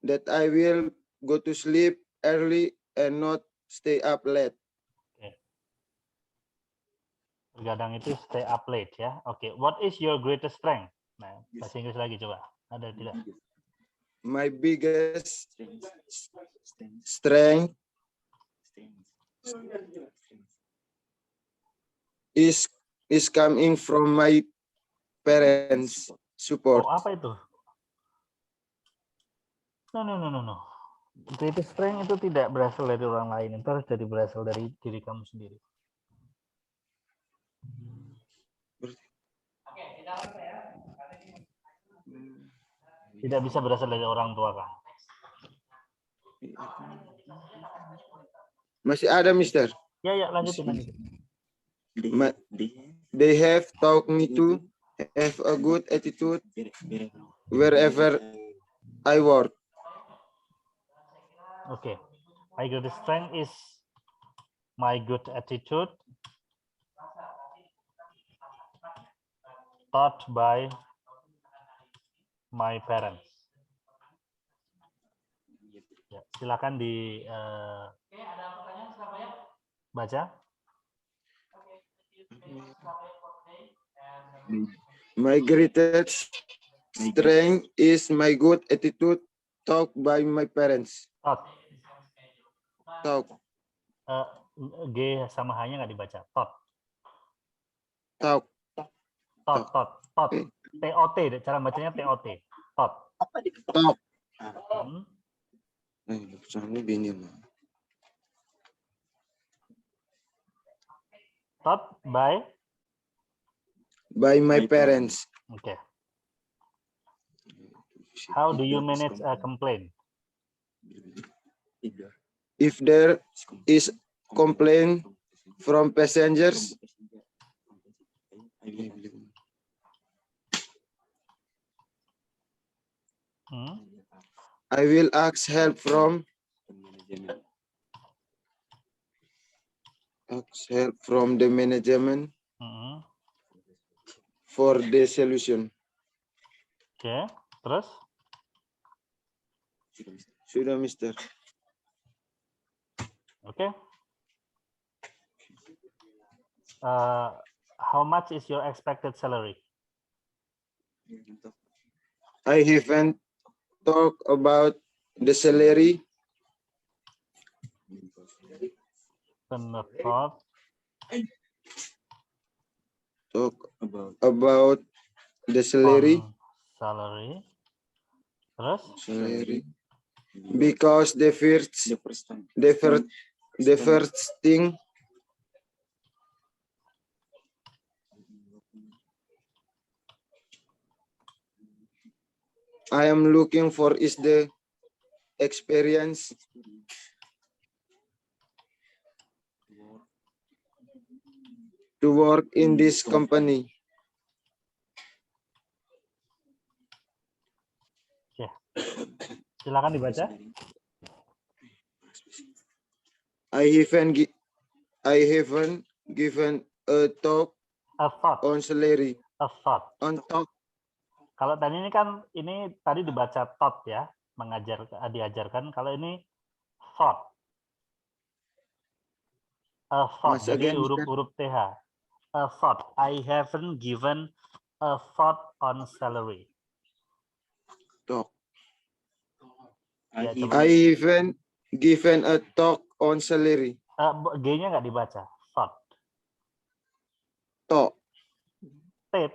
Speaker 7: that, I will go to sleep early and not stay up late.
Speaker 2: Begadang itu stay up late ya. Oke, what is your greatest strength? Nah, bahasa Inggris lagi coba. Ada tidak?
Speaker 7: My biggest strength is coming from my parents' support.
Speaker 2: Oh, apa itu? No. Greatest strength itu tidak berasal dari orang lain, itu harus berasal dari diri kamu sendiri. Tidak bisa berasal dari orang tua kamu.
Speaker 7: Masih ada, Mister?
Speaker 2: Ya, lanjutin.
Speaker 7: They have taught me to have a good attitude wherever I work.
Speaker 2: Okay. My greatest strength is my good attitude taught by my parents. Ya, silakan di baca.
Speaker 7: My greatest strength is my good attitude taught by my parents. Taught.
Speaker 2: G sama H-nya nggak dibaca. Taught. TOT. Cara bacanya TOT. Taught. Taught by
Speaker 7: my parents.
Speaker 2: Okay. How do you manage a complaint?
Speaker 7: If there is complaint from passengers, I will ask help from the management for the solution.
Speaker 2: Oke, terus?
Speaker 7: Sudah, Mister.
Speaker 2: Oke. How much is your expected salary?
Speaker 7: I haven't talked about the salary.
Speaker 2: Thought
Speaker 7: Talk about the salary.
Speaker 2: on salary. Terus?
Speaker 7: Salary. Because the first thing I am looking for is the experience to work in this company.
Speaker 2: Silakan dibaca.
Speaker 7: I haven't given a talk
Speaker 2: A thought.
Speaker 7: on salary.
Speaker 2: A thought.
Speaker 7: On talk.
Speaker 2: Kalau tadi ini kan tadi dibaca thought ya, diajarkan. Kalau ini thought. A thought. Jadi huruf TH. A thought. I haven't given a thought on salary.
Speaker 7: Talk.
Speaker 2: Ya,
Speaker 7: I haven't given a talk on salary.
Speaker 2: G-nya nggak dibaca. Thought.
Speaker 7: Talk.
Speaker 2: T.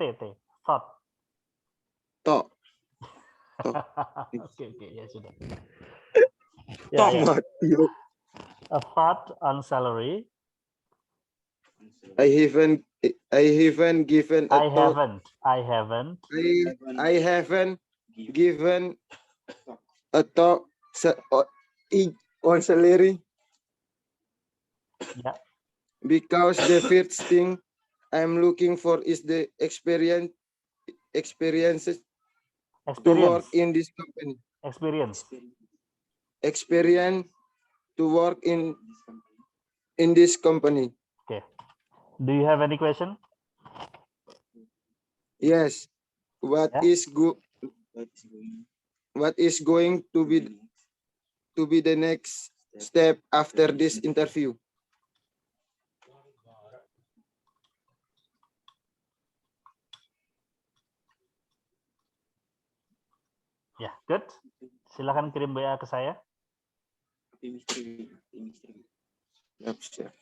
Speaker 2: Thought.
Speaker 7: Talk.
Speaker 2: Oke, ya sudah.
Speaker 7: Talk.
Speaker 2: A thought on salary.
Speaker 7: I haven't given a talk.
Speaker 2: I haven't
Speaker 7: given a talk on salary.
Speaker 2: Yeah.
Speaker 7: Because the first thing I'm looking for is the experiences to work in this company.
Speaker 2: Experience
Speaker 7: to work in this company.
Speaker 2: Okay. Do you have any question?
Speaker 7: Yes. What is going to be the next step after this interview?
Speaker 2: Ya, good. Silakan kirim WA ke saya.
Speaker 7: Yep, sure.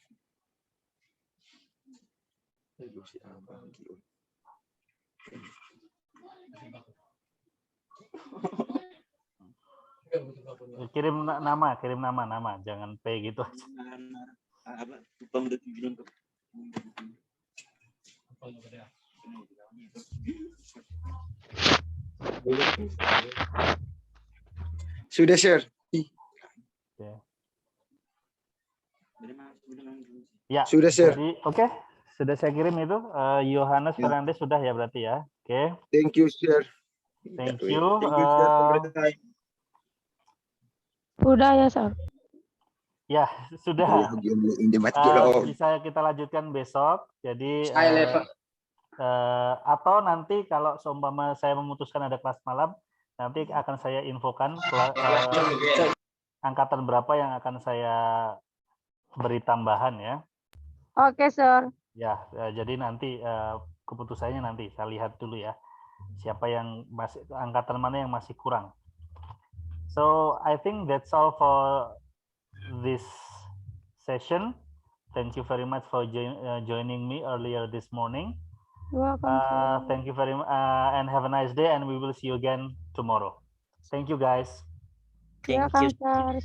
Speaker 2: Kirim nama, jangan P gitu aja.
Speaker 7: Sudah share.
Speaker 2: Ya,
Speaker 7: sudah share.
Speaker 2: Oke, sudah saya kirim itu. Yohanes Fernandes sudah ya berarti ya. Oke.
Speaker 7: Thank you, share.
Speaker 2: Thank you.
Speaker 10: Udah ya, Sir.
Speaker 2: Ya, sudah. Bisa kita lanjutkan besok. Jadi atau nanti kalau seumpama saya memutuskan ada kelas malam, nanti akan saya infokan angkatan berapa yang akan saya beri tambahan ya.
Speaker 10: Oke, Sir.
Speaker 2: Ya, jadi nanti keputusannya nanti saya lihat dulu ya. Siapa yang masih angkatan mana yang masih kurang. So, I think that's all for this session. Thank you very much for joining me earlier this morning.
Speaker 10: Welcome.
Speaker 2: Thank you very much and have a nice day, and we will see you again tomorrow. Thank you, guys.
Speaker 10: Thank you, Sir.